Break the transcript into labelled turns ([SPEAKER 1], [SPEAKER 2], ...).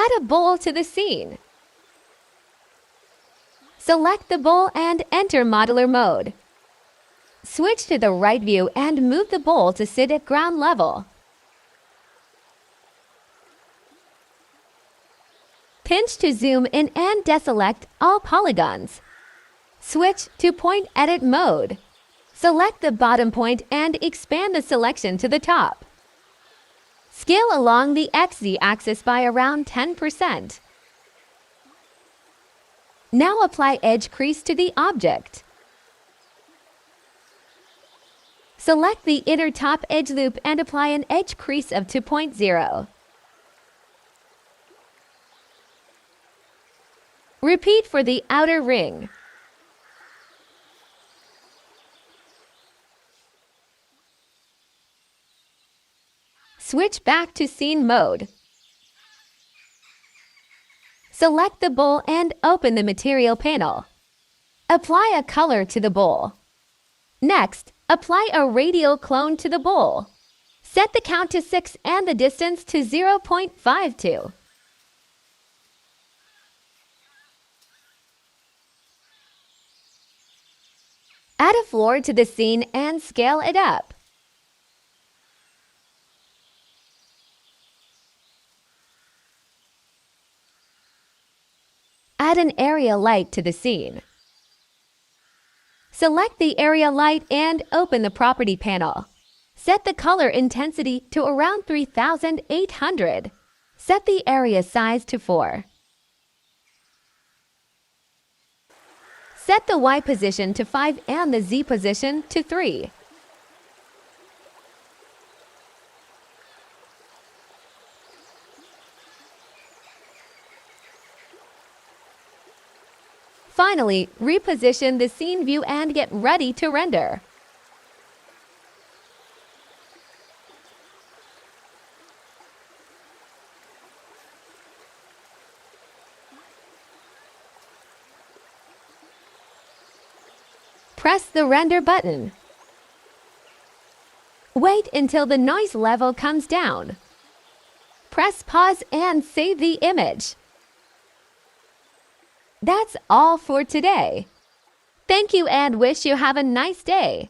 [SPEAKER 1] Add a bowl to the scene. Select the bowl and enter modeler mode. Switch to the right view and move the bowl to sit at ground level. Pinch to zoom in and deselect all polygons. Switch to point edit mode. Select the bottom point and expand the selection to the top. Scale along the XZ axis by around 10%. Now apply edge crease to the object. Select the inner top edge loop and apply an edge crease of 2.0. Repeat for the outer ring. Switch back to scene mode. Select the bowl and open the material panel. Apply a color to the bowl. Next, apply a radial clone to the bowl. Set the count to 6 and the distance to 0.52. Add a floor to the scene and scale it up. Add an area light to the scene. Select the area light and open the property panel. Set the color intensity to around 3800. Set the area size to 4. Set the Y position to 5 and the Z position to 3. Finally, reposition the scene view and get ready to render. Press the render button. Wait until the noise level comes down. Press pause and save the image. That's all for today. Thank you and wish you have a nice day.